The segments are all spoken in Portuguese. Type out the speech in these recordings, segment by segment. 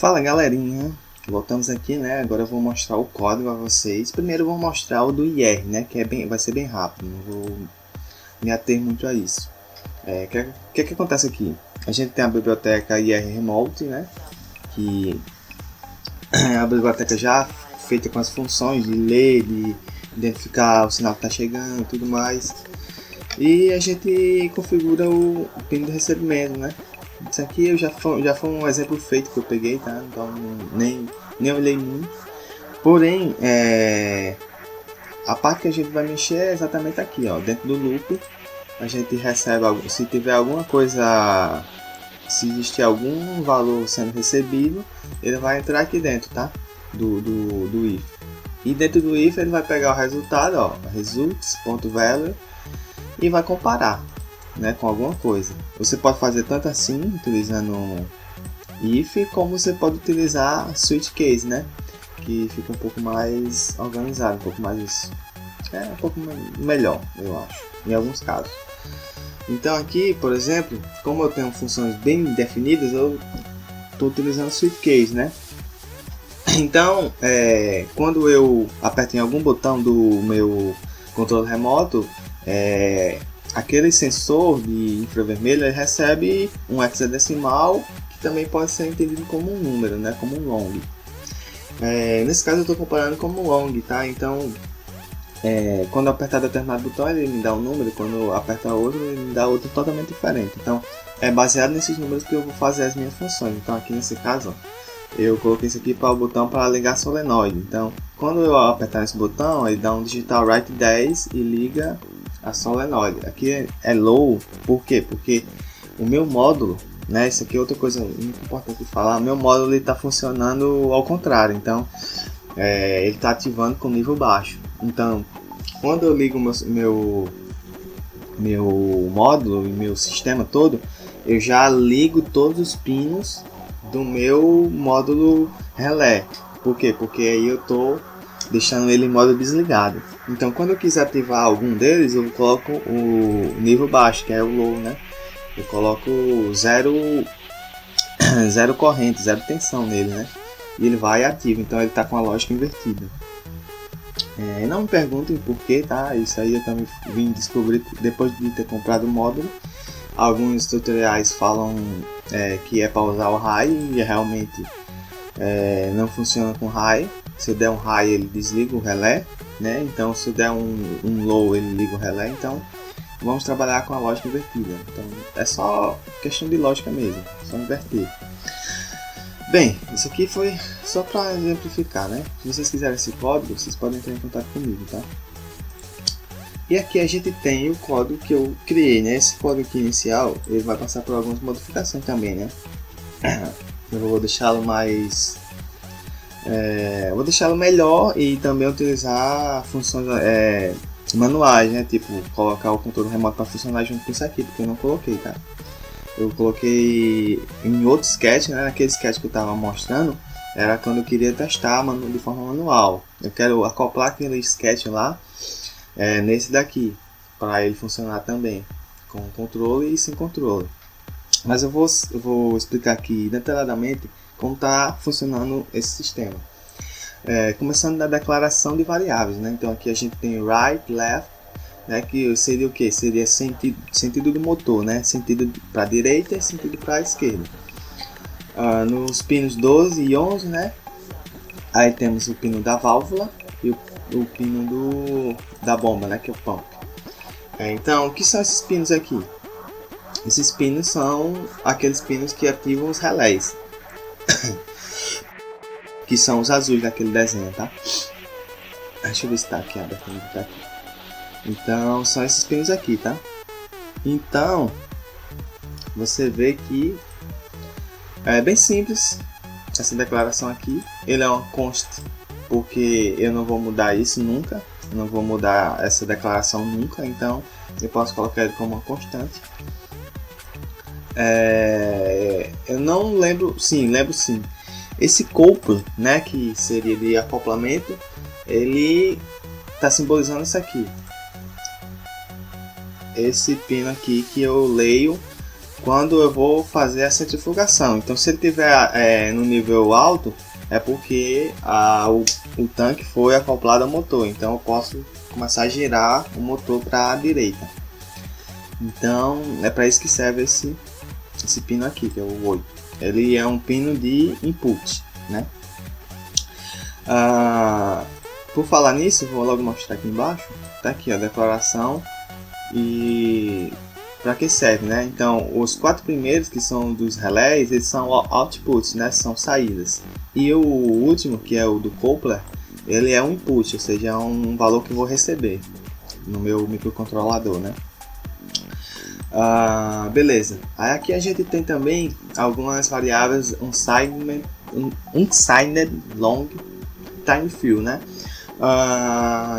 Fala galerinha, voltamos aqui, né? Agora eu vou mostrar o código a vocês. Primeiro eu vou mostrar o do IR, né? Que vai ser bem rápido, não vou me ater muito a isso. O que acontece aqui? A gente tem a biblioteca IR Remote, né? Que é a biblioteca já feita com as funções de ler, de identificar o sinal que está chegando e tudo mais. E a gente configura o pino de recebimento, né? Isso aqui já foi um exemplo feito que eu peguei, tá? Então nem olhei muito. Porém, a parte que a gente vai mexer é exatamente aqui, ó, dentro do loop. A gente recebe, se tiver alguma coisa, se existir algum valor sendo recebido, ele vai entrar aqui dentro, tá? Do if. E dentro do if ele vai pegar o resultado, ó, results.value, e vai comparar, né, com alguma coisa. Você pode fazer tanto assim, utilizando if, como você pode utilizar switch case, né, que fica um pouco mais organizado, um pouco melhor, eu acho, em alguns casos. Então aqui, por exemplo, como eu tenho funções bem definidas, eu estou utilizando switch case, né. Então, quando eu aperto em algum botão do meu controle remoto, aquele sensor de infravermelho ele recebe um hexadecimal que também pode ser entendido como um número, né, como um long. Nesse caso eu estou comparando como long, tá? Então, quando eu apertar determinado botão ele me dá um número, quando eu apertar outro ele me dá outro totalmente diferente. Então, é baseado nesses números que eu vou fazer as minhas funções. Então, aqui nesse caso, ó, eu coloquei isso aqui para o botão para ligar solenoide. Então, quando eu apertar esse botão, ele dá um digital write 10 e liga a solenoide. Aqui é low, por quê? Porque o meu módulo, né, isso aqui é outra coisa muito importante de falar, o meu módulo está funcionando ao contrário, então ele está ativando com nível baixo. Então, quando eu ligo meu módulo e meu sistema todo, eu já ligo todos os pinos do meu módulo relé. Por quê? Porque aí eu estou deixando ele em modo desligado. Então, quando eu quiser ativar algum deles, eu coloco o nível baixo, que é o low, né? Eu coloco zero corrente, zero tensão nele, né? E ele vai ativo, então ele está com a lógica invertida. Não me perguntem por que, tá? Isso aí eu também vim descobrir depois de ter comprado o módulo. Alguns tutoriais falam que é para usar o high e realmente não funciona com high. Se eu der um high ele desliga o relé, né? Então se eu der um low ele liga o relé. Então vamos trabalhar com a lógica invertida. Então é só questão de lógica mesmo, só inverter. Bem, isso aqui foi só para exemplificar, né? Se vocês quiserem esse código, vocês podem entrar em contato comigo, tá? E aqui a gente tem o código que eu criei, né? Esse código aqui inicial, ele vai passar por algumas modificações também, né? Eu vou deixá-lo mais... vou deixá-lo melhor e também utilizar funções manuais, né? Tipo, colocar o controle remoto para funcionar junto com isso aqui, porque eu não coloquei, tá? Eu coloquei em outro sketch, né? Naquele sketch que eu estava mostrando, era quando eu queria testar de forma manual. Eu quero acoplar aquele sketch lá nesse daqui, para ele funcionar também, com controle e sem controle. Mas eu vou explicar aqui detalhadamente como está funcionando esse sistema. Começando da declaração de variáveis, né? Então aqui a gente tem right, left, né? Que seria o que? Seria sentido do motor, né? Sentido para a direita e sentido para a esquerda. Nos pinos 12 e 11, né? Aí temos o pino da válvula e o pino da bomba, né? Que é o pump. Então, o que são esses pinos aqui? Esses pinos são aqueles pinos que ativam os relés. Que são os azuis daquele desenho, tá? Deixa eu ver se está aqui aberto. Tá aqui. Então, são esses pinos aqui, tá? Então, você vê que é bem simples essa declaração aqui. Ele é uma const, porque eu não vou mudar isso nunca. Eu não vou mudar essa declaração nunca. Então, eu posso colocar ele como uma constante. Eu não lembro... Sim, lembro sim. Esse couple, né, que seria de acoplamento, ele está simbolizando isso aqui. Esse pino aqui que eu leio quando eu vou fazer a centrifugação. Então, se ele estiver no nível alto, é porque o tanque foi acoplado ao motor. Então, eu posso começar a girar o motor para a direita. Então, é para isso que serve esse pino aqui, que é o 8. Ele é um pino de input, né? Por falar nisso, vou logo mostrar aqui embaixo. Tá aqui, ó, a declaração e para que serve, né? Então, os 4 primeiros, que são dos relés, eles são outputs, né? São saídas. E o último, que é o do coupler, ele é um input, ou seja, é um valor que eu vou receber no meu microcontrolador, né? Beleza. Aí aqui a gente tem também algumas variáveis unsigned long time fill, né?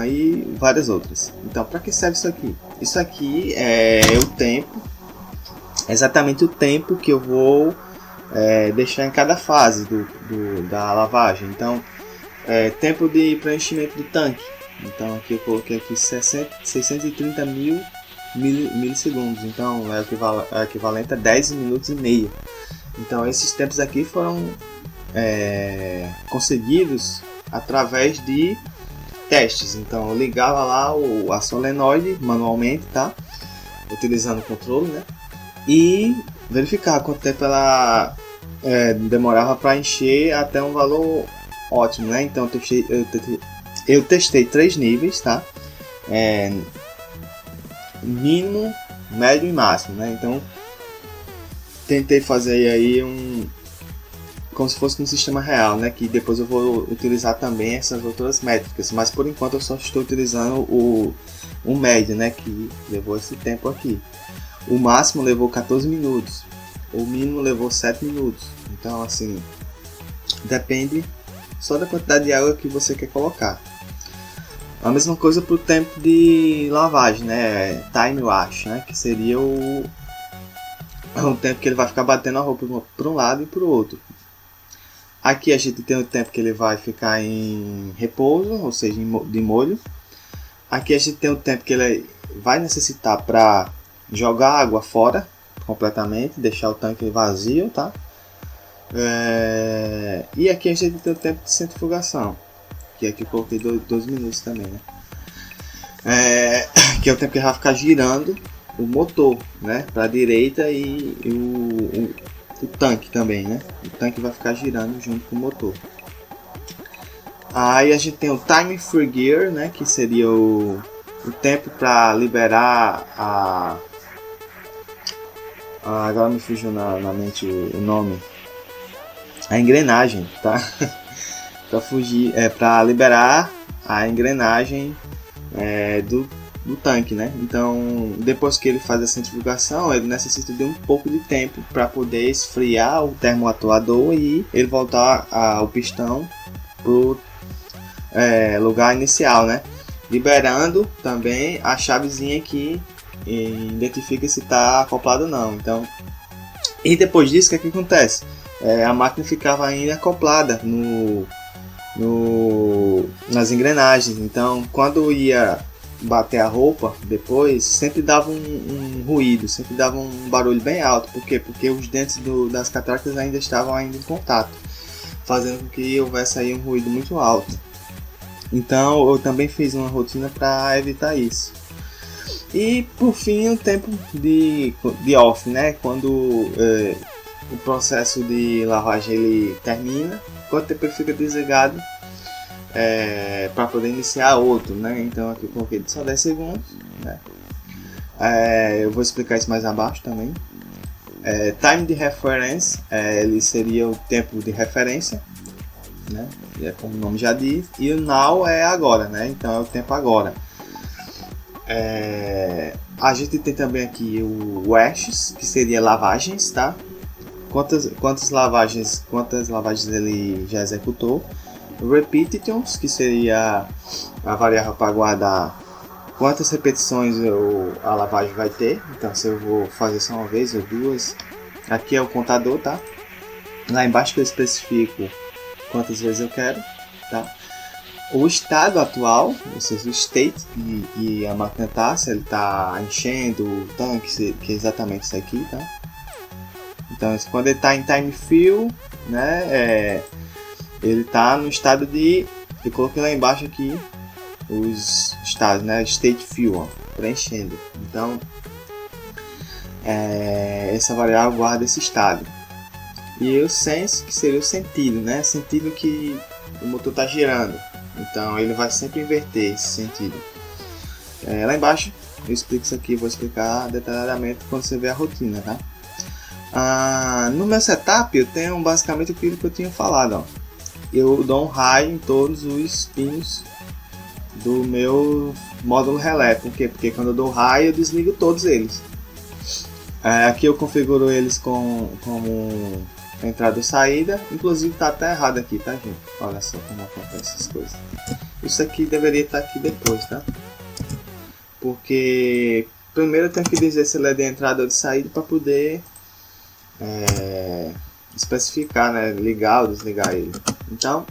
E várias outras. Então, para que serve isso aqui? Isso aqui é o tempo, exatamente o tempo que eu vou deixar em cada fase da lavagem. Então, tempo de preenchimento do tanque. Então, aqui eu coloquei aqui 630 mil milissegundos. Então, é equivalente a 10 minutos e meio. Então, esses tempos aqui foram conseguidos através de testes. Então, eu ligava lá a solenoide manualmente, tá? Utilizando o controle, né? E verificar quanto tempo ela demorava para encher até um valor ótimo, né? Então, eu testei 3 níveis, tá? Mínimo, médio e máximo, né? Então, tentei fazer aí como se fosse um sistema real, né? Que depois eu vou utilizar também essas outras métricas, mas por enquanto eu só estou utilizando o médio, né? Que levou esse tempo aqui. O máximo levou 14 minutos, o mínimo levou 7 minutos. Então, assim, depende só da quantidade de água que você quer colocar. A mesma coisa para o tempo de lavagem, né? Time wash, né? Que seria o tempo que ele vai ficar batendo a roupa para um lado e para o outro. Aqui a gente tem o tempo que ele vai ficar em repouso, ou seja, de molho. Aqui a gente tem o tempo que ele vai necessitar para jogar água fora completamente, deixar o tanque vazio, tá? E aqui a gente tem o tempo de centrifugação, que aqui eu coloquei 12 minutos também, né? Que é o tempo que ele vai ficar girando o motor, né? Para a direita e o tanque também, né? O tanque vai ficar girando junto com o motor. Aí a gente tem o time free gear, né? Que seria o tempo para liberar agora me fugiu na mente o nome. A engrenagem, tá? Para liberar a engrenagem do tanque, né? Então, depois que ele faz a centrifugação, ele necessita de um pouco de tempo para poder esfriar o termoatuador e ele voltar o pistão pro lugar inicial, né? Liberando também a chavezinha que identifica se está acoplado ou não. Então, e depois disso, o que acontece? A máquina ficava ainda acoplada nas engrenagens. Então, quando ia bater a roupa depois, sempre dava um ruído, sempre dava um barulho bem alto. Por quê? Porque os dentes das catracas ainda estavam em contato, fazendo com que houvesse aí um ruído muito alto. Então eu também fiz uma rotina para evitar isso. E por fim, o tempo de off, né? Quando o processo de lavagem ele termina, quanto tempo ele fica desligado para poder iniciar outro, né? Então aqui eu coloquei só 10 segundos, né? Eu vou explicar isso mais abaixo também. Time de reference, ele seria o tempo de referência, né? Como o nome já diz. E o now é agora, né? Então é o tempo agora. A gente tem também aqui o washes, que seria lavagens, tá? Quantas lavagens ele já executou. Repetitions, que seria a variável para guardar quantas repetições a lavagem vai ter. Então, se eu vou fazer só uma vez ou duas, aqui é o contador, tá? Lá embaixo que eu especifico quantas vezes eu quero, tá? O estado atual, ou seja, o state que a máquina está, se ele está enchendo o tanque, que é exatamente isso aqui, tá? Então quando ele está em time fill, né, ele está no estado de... Eu coloquei lá embaixo aqui os estados, né, state fill, ó, preenchendo. Então essa variável guarda esse estado. E o sense, que seria o sentido, né, sentido que o motor está girando. Então ele vai sempre inverter esse sentido. Lá embaixo eu explico isso aqui, vou explicar detalhadamente quando você ver a rotina, tá? No meu setup eu tenho basicamente aquilo que eu tinha falado, ó. Eu dou um high em todos os pinos do meu módulo relé. Por quê? Porque quando eu dou high eu desligo todos eles. Aqui eu configuro eles como entrada ou saída. Inclusive tá até errado aqui, tá, gente? Olha só como acontece essas coisas. Isso aqui deveria estar aqui depois, tá? Porque primeiro eu tenho que dizer se ele é de entrada ou de saída para poder especificar, né? Ligar ou desligar ele. Então,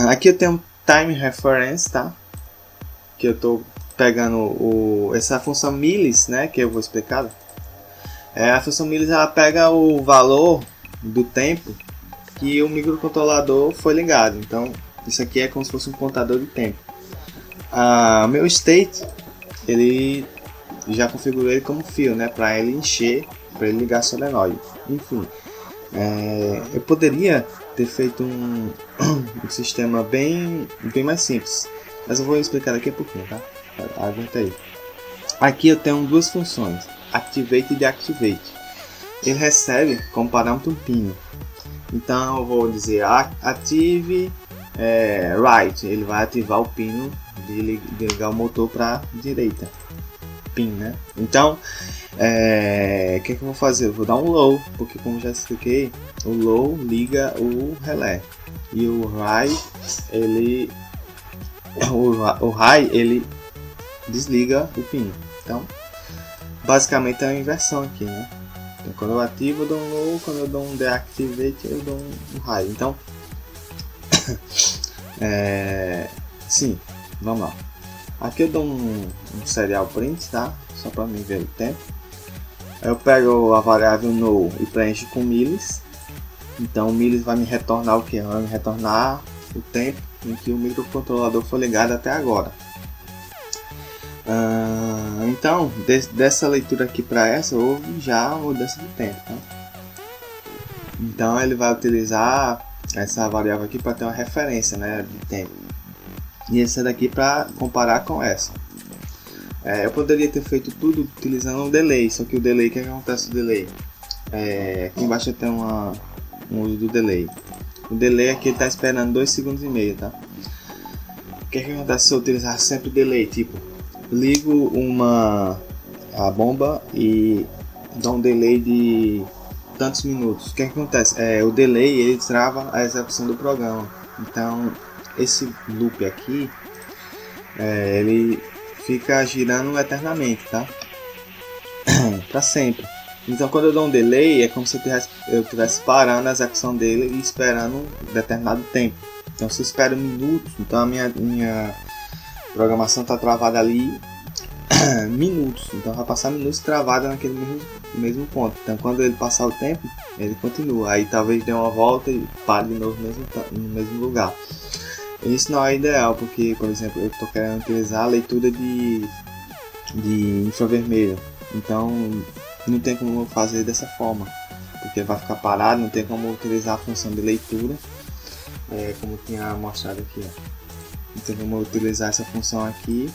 aqui eu tenho time reference, tá? Que eu estou pegando essa função millis, né? Que eu vou explicar. A função millis ela pega o valor do tempo que o microcontrolador foi ligado. Então, isso aqui é como se fosse um contador de tempo. Meu state, ele já configurei ele como fio, né, para ele encher, para ele ligar solenoide. Enfim, eu poderia ter feito um sistema bem mais simples, mas eu vou explicar daqui a pouquinho, tá? Aguenta aí. Aqui eu tenho duas funções, activate e deactivate. Ele recebe como parâmetro um pino. Então eu vou dizer ative right, ele vai ativar o pino de ligar o motor para direita, pin, né? Então, o que eu vou fazer? Eu vou dar um low, porque como já expliquei, o low liga o relé e o high o high ele desliga o pino. Então, basicamente é uma inversão aqui, né? Então, quando eu ativo eu dou um low, quando eu dou um deactivate eu dou um high. Então, sim. Vamos lá. Aqui eu dou um serial print, tá? Só para mim ver o tempo. Eu pego a variável no e preencho com millis. Então o millis vai me retornar o que? Vai me retornar o tempo em que o microcontrolador foi ligado até agora. Então, dessa leitura aqui para essa, houve já uma mudança de tempo, tá? Então ele vai utilizar essa variável aqui para ter uma referência, né, de tempo. E essa daqui para comparar com essa. Eu poderia ter feito tudo utilizando um delay, só que o delay, o que acontece com o delay? Aqui embaixo tem um uso do delay. O delay aqui está esperando 2,5 segundos, tá? O que acontece se eu utilizar sempre delay? Tipo, ligo a bomba e dou um delay de tantos minutos. O que acontece? O delay ele trava a execução do programa. Então esse loop aqui ele fica girando eternamente, tá? Para sempre. Então quando eu dou um delay é como se eu estivesse parando a execução dele e esperando um determinado tempo. Então se eu espero minutos, então a minha programação está travada ali minutos. Então vai passar minutos travada naquele mesmo ponto. Então quando ele passar o tempo, ele continua. Aí talvez dê uma volta e pare de novo no mesmo lugar. Isso não é ideal, porque, por exemplo, eu estou querendo utilizar a leitura de infravermelho. Então não tem como fazer dessa forma, porque vai ficar parado, não tem como utilizar a função de leitura, como tinha mostrado aqui. Não tem como utilizar essa função aqui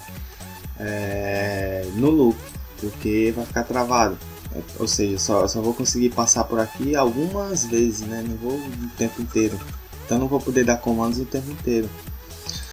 no loop, porque vai ficar travado. Ou seja, só vou conseguir passar por aqui algumas vezes, né? Não vou o tempo inteiro. Então não vou poder dar comandos o tempo inteiro.